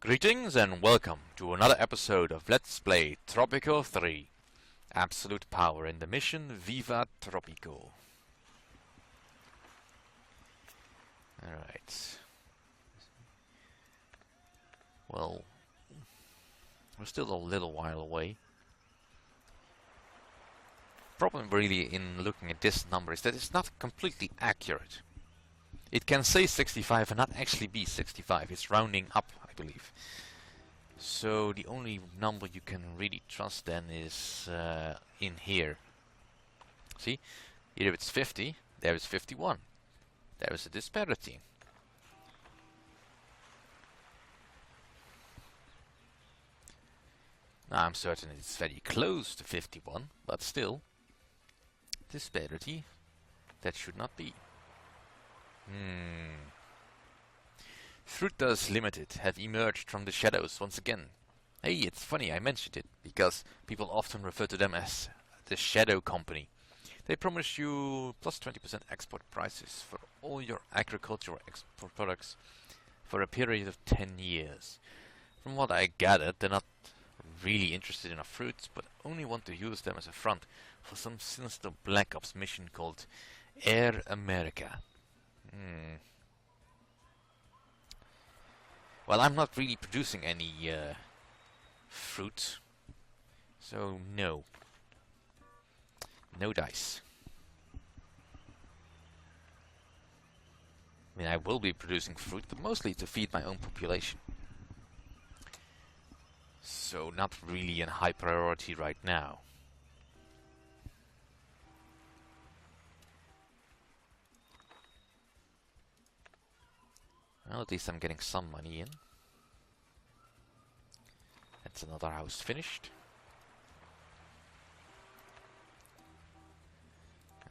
Greetings and welcome to another episode of Let's Play Tropico 3. Absolute power in the mission Viva Tropico. Alright. Well, we're still a little while away. Problem really in looking at this number is that it's not completely accurate. It can say 65 and not actually be 65. It's rounding up, I believe. So the only number you can really trust then is in here. See? Here it's 50, there is 51. There is a disparity. Now I'm certain it's very close to 51, but still, disparity, that should not be. Fruiters Limited have emerged from the shadows once again. Hey, it's funny I mentioned it, because people often refer to them as the Shadow Company. They promise you plus 20% export prices for all your agricultural export products for a period of 10 years. From what I gathered, they're not really interested in our fruits, but only want to use them as a front for some sinister Black Ops mission called Air America. Well, I'm not really producing any fruit, so no. No dice. I mean, I will be producing fruit, but mostly to feed my own population. So not really a high priority right now. Well, at least I'm getting some money in. That's another house finished.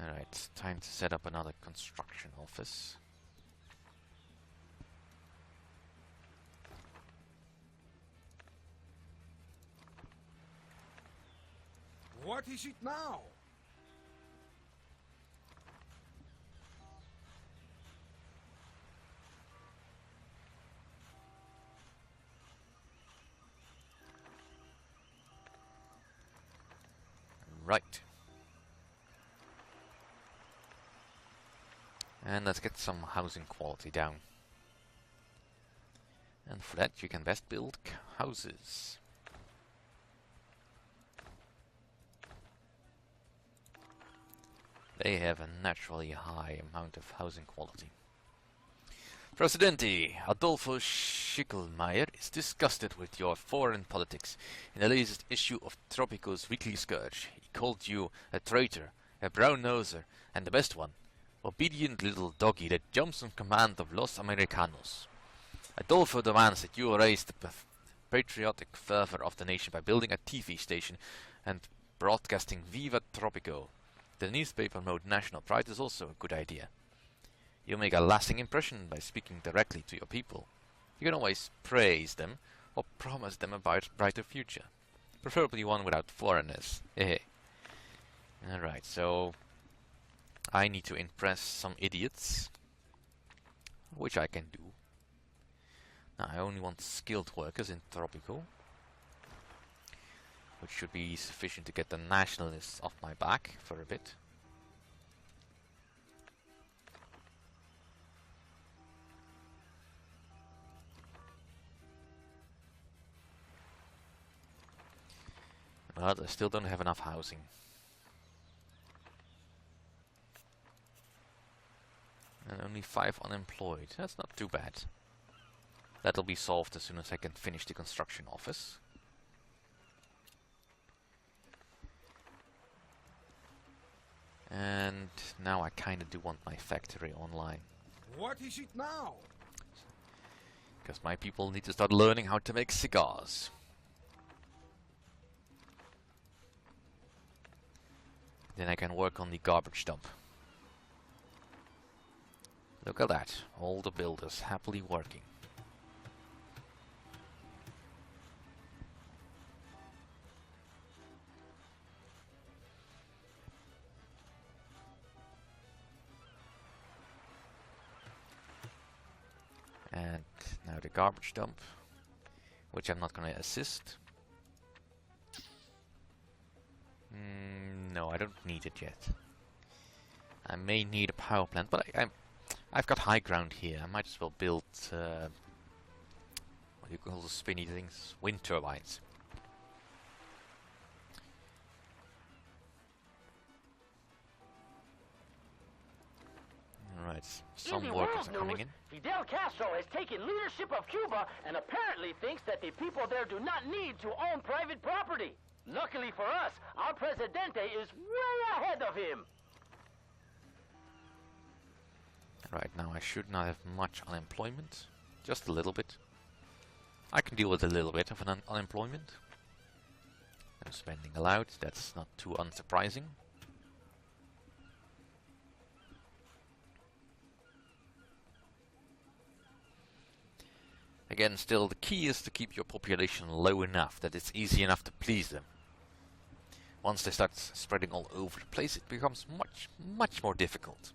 Alright, time to set up another construction office. What is it now? Right. And let's get some housing quality down. And for that you can best build houses. They have a naturally high amount of housing quality. Presidente Adolfo Schickelmeier is disgusted with your foreign politics. In the latest issue of Tropico's Weekly Scourge, he called you a traitor, a brown-noser, and the best one, obedient little doggy that jumps on command of Los Americanos. Adolfo demands that you raise the patriotic fervor of the nation by building a TV station and broadcasting Viva Tropico. The newspaper mode National Pride is also a good idea. You'll make a lasting impression by speaking directly to your people. You can always praise them or promise them a brighter future. Preferably one without foreigners. Alright, so I need to impress some idiots, which I can do. Now I only want skilled workers in Tropico, which should be sufficient to get the nationalists off my back for a bit. But I still don't have enough housing. And only 5 unemployed. That's not too bad. That'll be solved as soon as I can finish the construction office. And now I kinda do want my factory online. What is it now? Because my people need to start learning how to make cigars. Then I can work on the garbage dump. Look at that, all the builders happily working. And now the garbage dump. which I'm not going to assist. No, I don't need it yet. I may need a power plant, but I've got high ground here. I might as well build what do you call the spinny things? Wind turbines. Alright, some workers are coming in. Fidel Castro has taken leadership of Cuba and apparently thinks that the people there do not need to own private property. Luckily for us, our Presidente is way ahead of him. Right now I should not have much unemployment. Just a little bit. I can deal with a little bit of an unemployment. No spending allowed, that's not too unsurprising. Again, still the key is to keep your population low enough that it's easy enough to please them. Once they start spreading all over the place, it becomes much more difficult.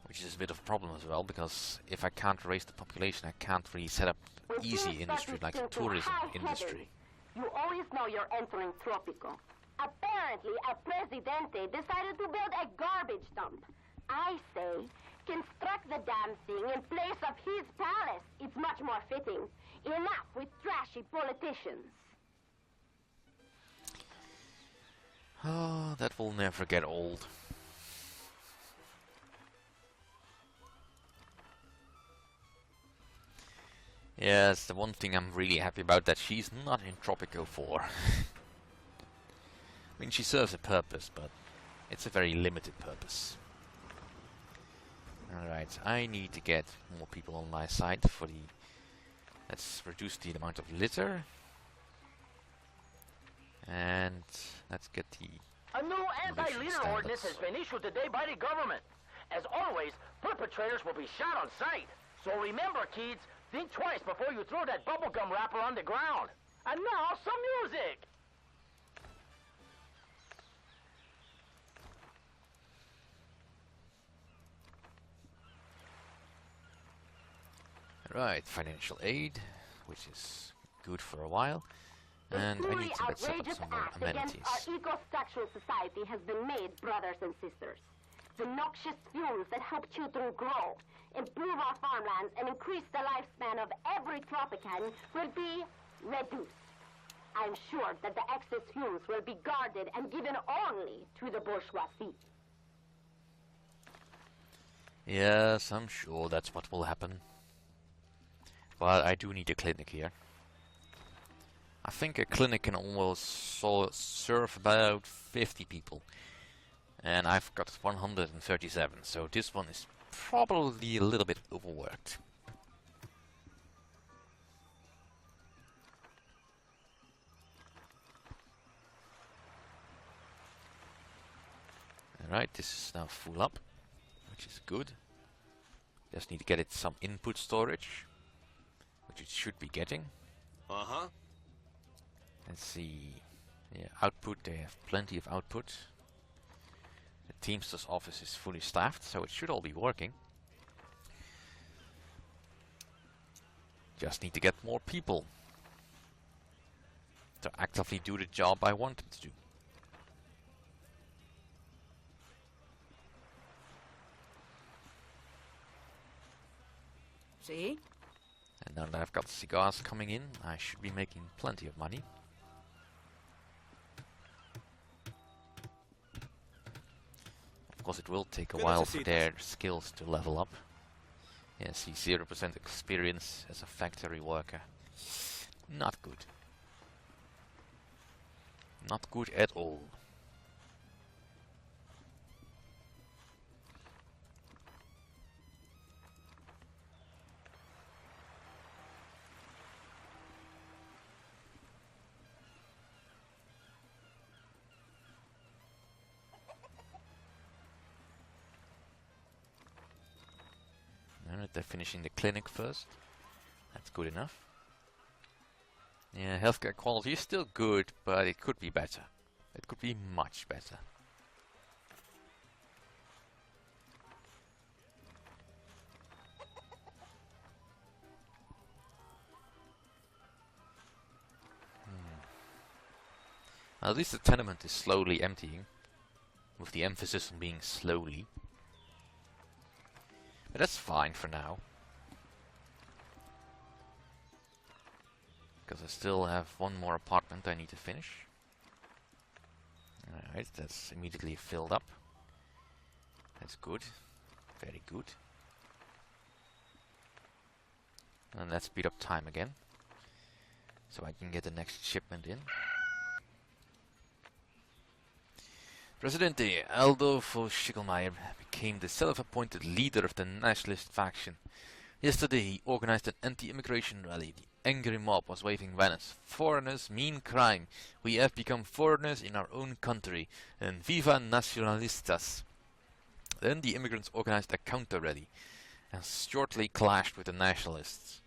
Which is a bit of a problem as well, because if I can't raise the population, I can't really set up easy industry like the tourism industry. You always know you're entering Tropico. Apparently, a Presidente decided to build a garbage dump. I say, construct the damn thing in place of his palace. It's much more fitting. Enough with trashy politicians. Oh, that will never get old. Yes, the one thing I'm really happy about that she's not in Tropico 4. I mean, she serves a purpose, but it's a very limited purpose. Alright, I need to get more people on my side for the... Let's reduce the amount of litter. And let's get the... A new anti-litter ordinance has been issued today by the government. As always, perpetrators will be shot on sight. So remember, kids, think twice before you throw that bubblegum wrapper on the ground. And now, some music! Right, financial aid, which is good for a while. And I need to set up some more amenities. Our eco-structural society has been made, brothers and sisters. The noxious fumes that help children grow, improve our farmlands, and increase the lifespan of every Tropican will be reduced. I'm sure that the excess fumes will be guarded and given only to the bourgeoisie. Yes, I'm sure that's what will happen. But I do need a clinic here. I think a clinic can almost serve about 50 people. And I've got 137, so this one is probably a little bit overworked. Alright, this is now full up, which is good. Just need to get it some input storage, which it should be getting. Uh-huh. Let's see. Yeah, output, they have plenty of output. The Teamster's office is fully staffed, so it should all be working. Just need to get more people to actively do the job I want them to do. See? And now that I've got cigars coming in, I should be making plenty of money. Of course, it will take a while for their skills to level up. Yeah, see, 0% experience as a factory worker. Not good. Not good at all. Alright, they're finishing the clinic first. That's good enough. Yeah, healthcare quality is still good, but it could be better. It could be much better. At least the tenement is slowly emptying, with the emphasis on being slowly. But that's fine for now. Because I still have one more apartment I need to finish. Alright, that's immediately filled up. That's good. Very good. And let's speed up time again. So I can get the next shipment in. Presidente Adolfo Schickelmeier became the self-appointed leader of the nationalist faction. Yesterday he organized an anti-immigration rally. The angry mob was waving banners. Foreigners mean crime. We have become foreigners in our own country. And Viva Nacionalistas. Then the immigrants organized a counter-rally and shortly clashed with the nationalists.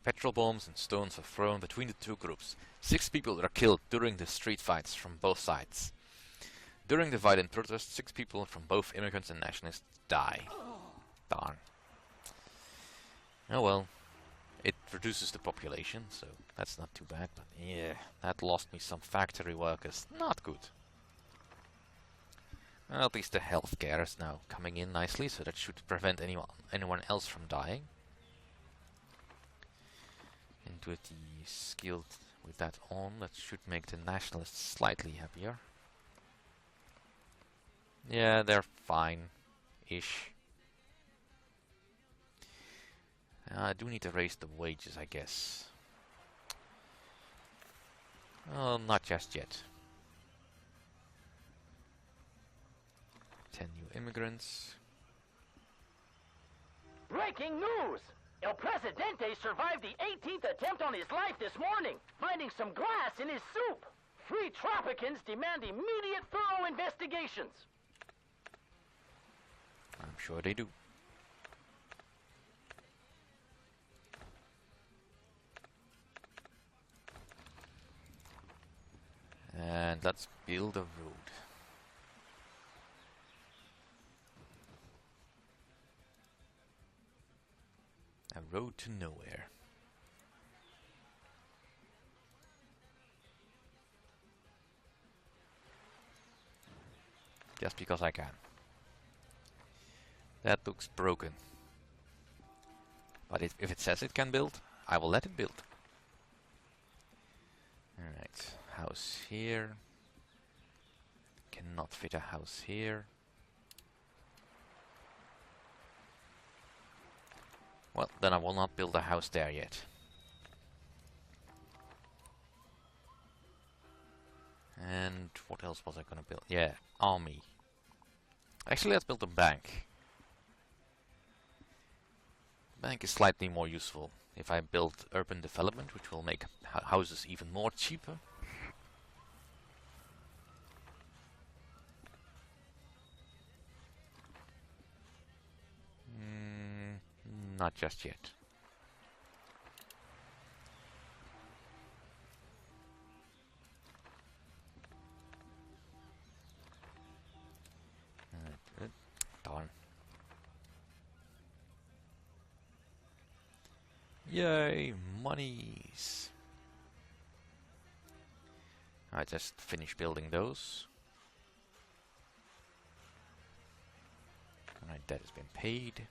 Petrol bombs and stones were thrown between the two groups. 6 people were killed during the street fights from both sides. During the violent protests, 6 people from both immigrants and nationalists die. Darn. Oh well. It reduces the population, so that's not too bad. But yeah, that lost me some factory workers. Not good. Well, at least the healthcare is now coming in nicely, so that should prevent anyone else from dying. And with the skilled with that on, that should make the nationalists slightly happier. Yeah, they're fine-ish. I do need to raise the wages, I guess. Well, not just yet. 10 new immigrants. Breaking news! El Presidente survived the 18th attempt on his life this morning, finding some glass in his soup. Free Tropicans demand immediate thorough investigations. I'm sure they do. And let's build a road. A road to nowhere. Just because I can. That looks broken. But if it says it can build, I will let it build. Alright, house here. Cannot fit a house here. Well, then I will not build a house there yet. And what else was I gonna build? Yeah, army. Actually, let's build a bank. Bank is slightly more useful if I build urban development, which will make houses even more cheaper. Not just yet. Darn. Yay, monies. I just finished building those. Alright, that has been paid.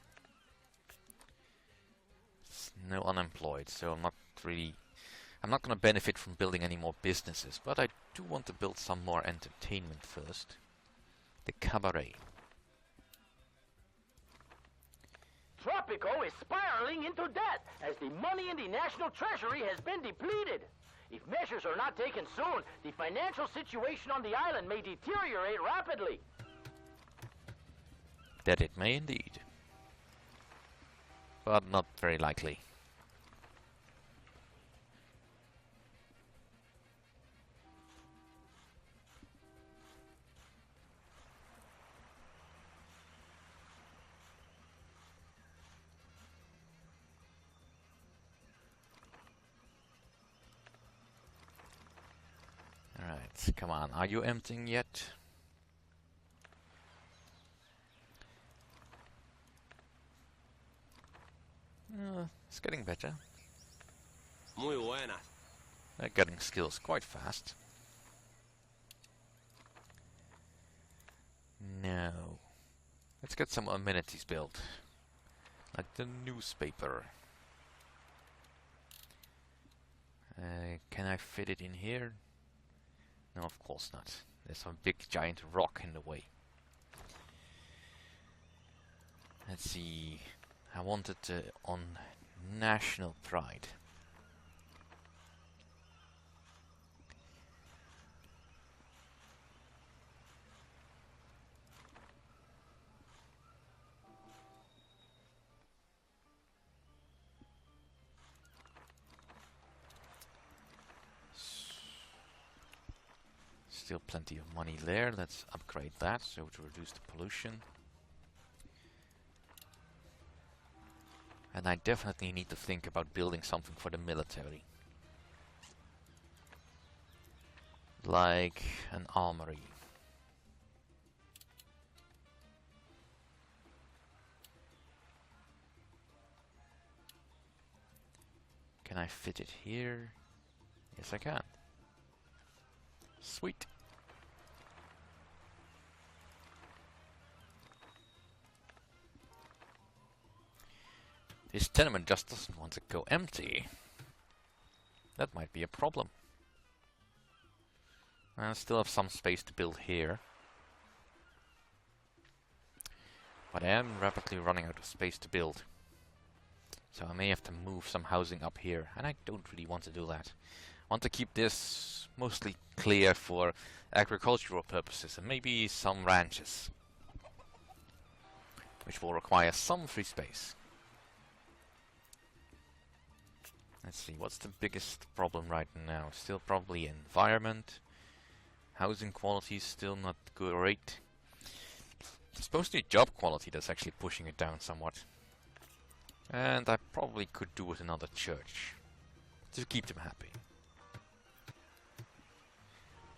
No unemployed, so I'm not gonna benefit from building any more businesses, but I do want to build some more entertainment first. The cabaret. Tropico is spiraling into debt as the money in the national treasury has been depleted. If measures are not taken soon, the financial situation on the island may deteriorate rapidly. That it may indeed. But not very likely. Alright, come on, are you emptying yet? It's getting better. Muy buenas. They're getting skills quite fast. Now, let's get some amenities built. Like the newspaper. Can I fit it in here? No, of course not. There's some big giant rock in the way. Let's see. I want it on national pride. Still plenty of money there. Let's upgrade that so to reduce the pollution. And I definitely need to think about building something for the military. Like an armory. Can I fit it here? Yes, I can. Sweet. This tenement just doesn't want to go empty. That might be a problem. I still have some space to build here. But I am rapidly running out of space to build. So I may have to move some housing up here. And I don't really want to do that. I want to keep this mostly clear for agricultural purposes. And maybe some ranches. Which will require some free space. Let's see, what's the biggest problem right now? Still probably environment. Housing quality is still not great. It's mostly job quality that's actually pushing it down somewhat. And I probably could do with another church. To keep them happy.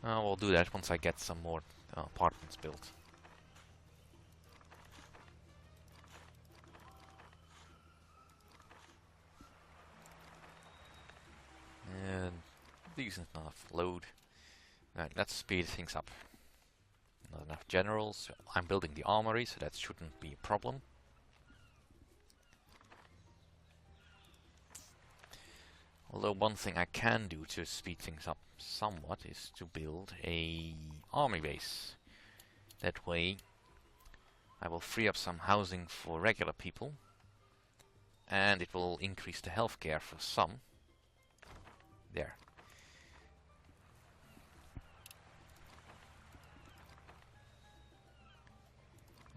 We'll do that once I get some more apartments built. And decent enough load. Right, let's speed things up. Not enough generals. I'm building the armory, so that shouldn't be a problem. Although one thing I can do to speed things up somewhat is to build a army base. That way I will free up some housing for regular people. And it will increase the healthcare for some. There.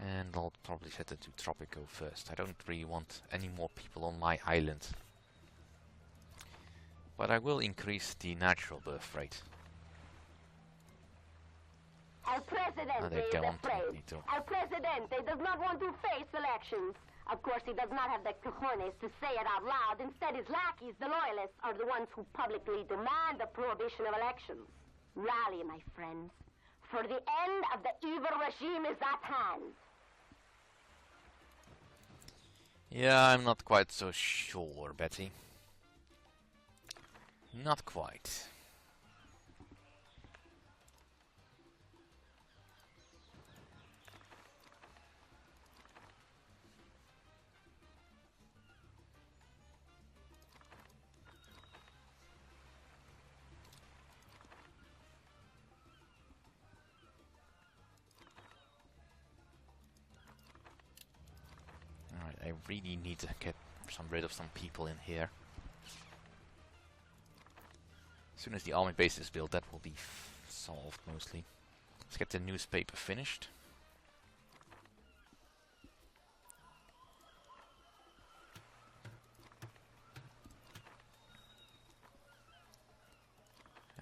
And I'll probably set it to Tropico first. I don't really want any more people on my island. But I will increase the natural birth rate. El Presidente is afraid. El Presidente does not want to face elections. Of course, he does not have the cojones to say it out loud. Instead, his lackeys, the loyalists, are the ones who publicly demand the prohibition of elections. Rally, my friends, for the end of the evil regime is at hand. Yeah, I'm not quite so sure, Betty. Not quite. Alright, I really need to get rid of some people in here. As soon as the army base is built, that will be solved mostly. Let's get the newspaper finished.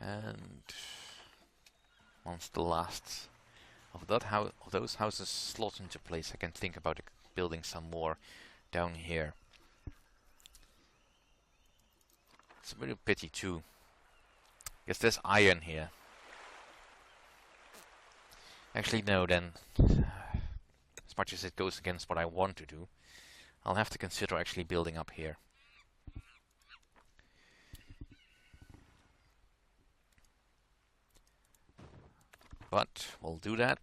And once the last of those houses slot into place, I can think about building some more down here. It's a real pity too. Because there's iron here. Actually, no, then. As much as it goes against what I want to do, I'll have to consider actually building up here. But we'll do that